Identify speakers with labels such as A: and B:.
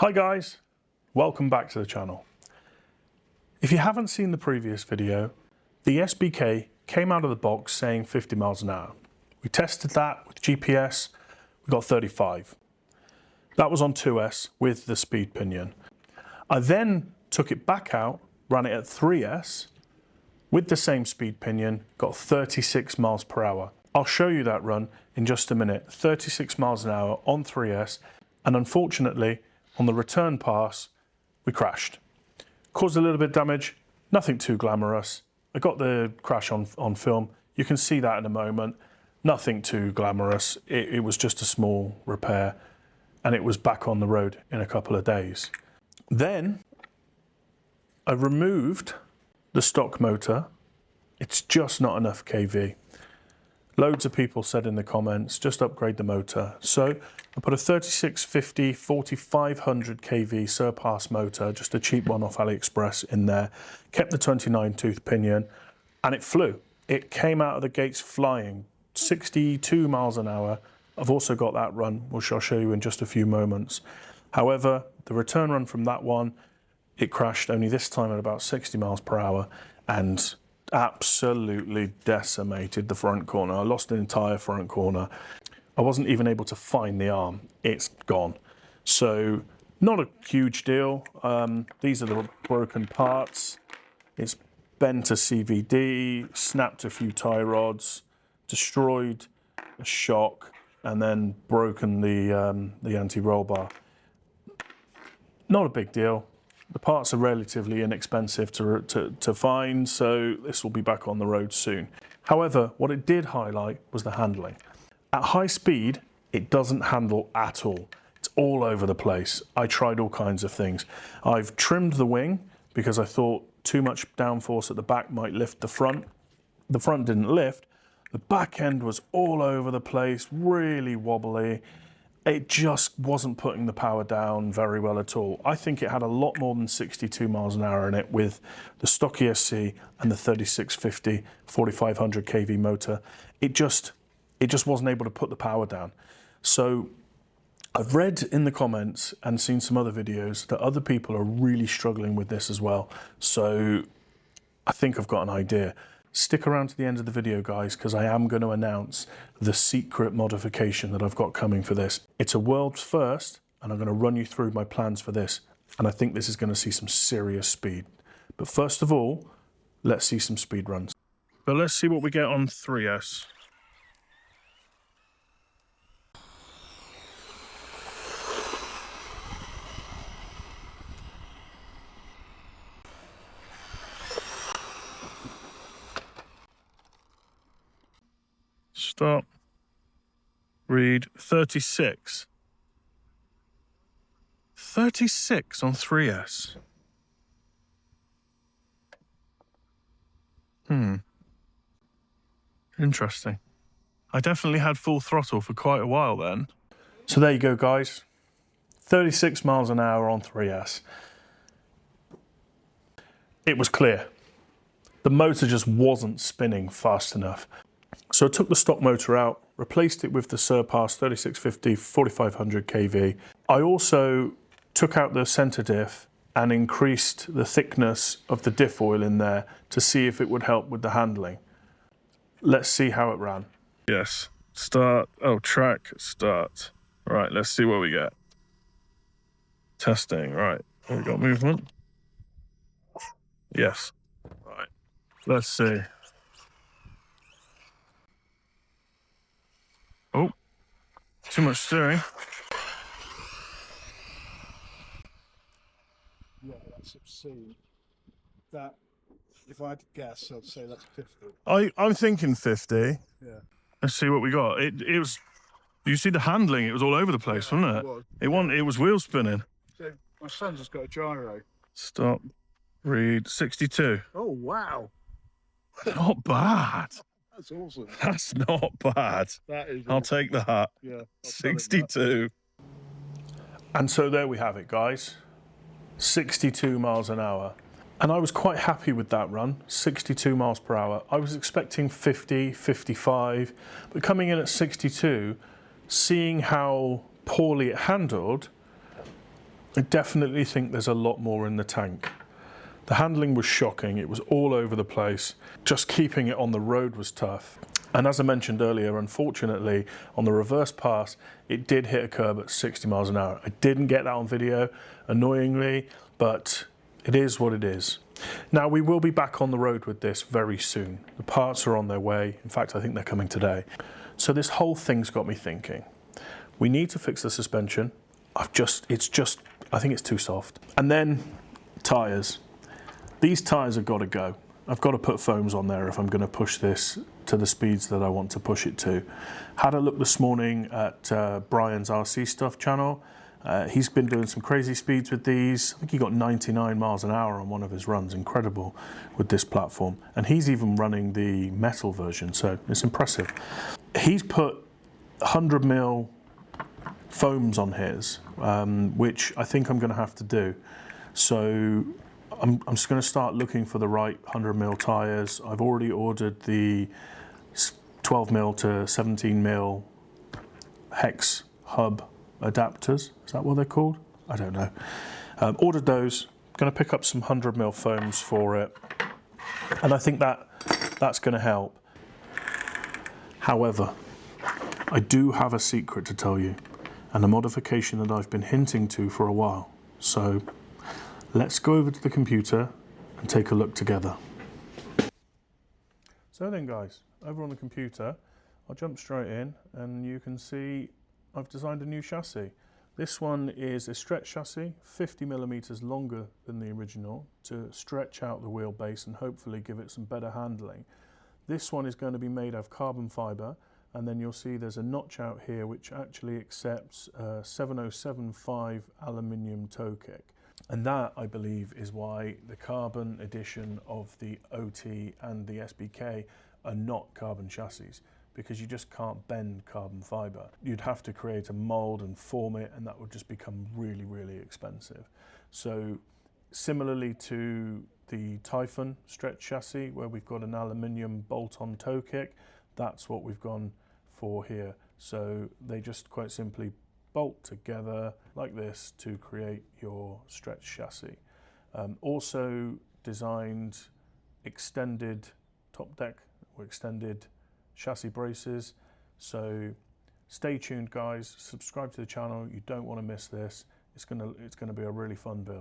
A: Hi guys, welcome back to the channel. If you haven't seen the previous video, the SBK came out of the box saying 50 miles an hour. We tested that with GPS, we got 35. That was on 2S with the speed pinion. I then took it back out, ran it at 3S with the same speed pinion, got 36 miles per hour. I'll show you that run in just a minute. 36 miles an hour on 3S, and unfortunately, on the return pass, we crashed. Caused a little bit of damage, nothing too glamorous. I got the crash on film. You can see that in a moment. Nothing too glamorous. It was just a small repair, and it was back on the road in a couple of days. Then I removed the stock motor. It's just not enough kV. Loads of people said in the comments, just upgrade the motor. So I put a 3650 4500 kV surpass motor, just a cheap one off AliExpress in there, kept the 29 tooth pinion, and it flew. It came out of the gates flying, 62 miles an hour. I've also got that run, which I'll show you in just a few moments. However, the return run from that one, it crashed only this time at about 60 miles per hour and absolutely decimated the front corner. I lost an entire front corner. I wasn't even able to find the arm. It's gone. So not a huge deal. These are the broken parts. It's bent a CVD, snapped a few tie rods, destroyed a shock, and then broken the anti-roll bar. Not a big deal. The parts are relatively inexpensive to find, so this will be back on the road soon. However, what it did highlight was the handling. At high speed, it doesn't handle at all. It's all over the place. I tried all kinds of things. I've trimmed the wing because I thought too much downforce at the back might lift the front. The front didn't lift. The back end was all over the place, really wobbly. It just wasn't putting the power down very well at all. I think it had a lot more than 62 miles an hour in it with the stock ESC and the 3650 4500 kV motor. It just wasn't able to put the power down. So I've read in the comments and seen some other videos that other people are really struggling with this as well. So I think I've got an idea. Stick around to the end of the video, guys, because I am going to announce the secret modification that I've got coming for this. It's a world's first, and I'm going to run you through my plans for this. And I think this is going to see some serious speed. But first of all, let's see some speed runs. But let's see what we get on 3S. Stop. Read 36. 36 on 3S. Interesting. I definitely had full throttle for quite a while then. So there you go, guys. 36 miles an hour on 3S. It was clear. The motor just wasn't spinning fast enough. So I took the stock motor out, replaced it with the Surpass 3650 4500 kV. I also took out the center diff and increased the thickness of the diff oil in there to see if it would help with the handling. Let's see how it ran. Yes, start, track, start. Right, let's see what we get. Testing, right, we got movement. Yes, right, let's see. Oh, too much steering.
B: Yeah, that's obscene. That, if I had to guess, I'd say that's 50.
A: I'm thinking 50.
B: Yeah.
A: Let's see what we got. It was, you see the handling, it was all over the place, wasn't it? It was wheel spinning.
B: So my son's just got a gyro.
A: Stop, read 62.
B: Oh, wow.
A: Not bad.
B: That's awesome.
A: That's not bad.
B: That is
A: I'll take that.
B: Yeah.
A: 62. And so there we have it, guys. 62 miles an hour. And I was quite happy with that run, 62 miles per hour. I was expecting 50, 55, but coming in at 62, seeing how poorly it handled, I definitely think there's a lot more in the tank. The handling was shocking. It was all over the place. Just keeping it on the road was tough. And as I mentioned earlier, unfortunately, on the reverse pass, it did hit a curb at 60 miles an hour. I didn't get that on video, annoyingly, but it is what it is. Now, we will be back on the road with this very soon. The parts are on their way. In fact, I think they're coming today. So this whole thing's got me thinking. We need to fix the suspension. I think it's too soft. And then tyres. These tyres have got to go. I've got to put foams on there if I'm going to push this to the speeds that I want to push it to. Had a look this morning at Brian's RC Stuff channel. He's been doing some crazy speeds with these. I think he got 99 miles an hour on one of his runs. Incredible with this platform. And he's even running the metal version, so it's impressive. He's put 100 mil foams on his, which I think I'm going to have to do. So I'm just going to start looking for the right 100 mil tyres. I've already ordered the 12 mil to 17 mil hex hub adapters. Is that what they're called? I don't know. Ordered those. Going to pick up some 100 mil foams for it, and I think that's going to help. However, I do have a secret to tell you, and a modification that I've been hinting to for a while. So let's go over to the computer and take a look together. So then guys, over on the computer, I'll jump straight in and you can see I've designed a new chassis. This one is a stretch chassis, 50 millimeters longer than the original to stretch out the wheelbase and hopefully give it some better handling. This one is going to be made of carbon fiber, and then you'll see there's a notch out here which actually accepts 7075 aluminium toe kick. And that, I believe, is why the carbon edition of the OT and the SBK are not carbon chassis, because you just can't bend carbon fiber. You'd have to create a mold and form it, and that would just become really, really expensive. So similarly to the Typhon stretch chassis, where we've got an aluminium bolt-on toe kick, that's what we've gone for here. So they just quite simply bolt together like this to create your stretch chassis. Also designed extended top deck or extended chassis braces. So stay tuned guys, subscribe to the channel, you don't want to miss this. It's gonna be a really fun build.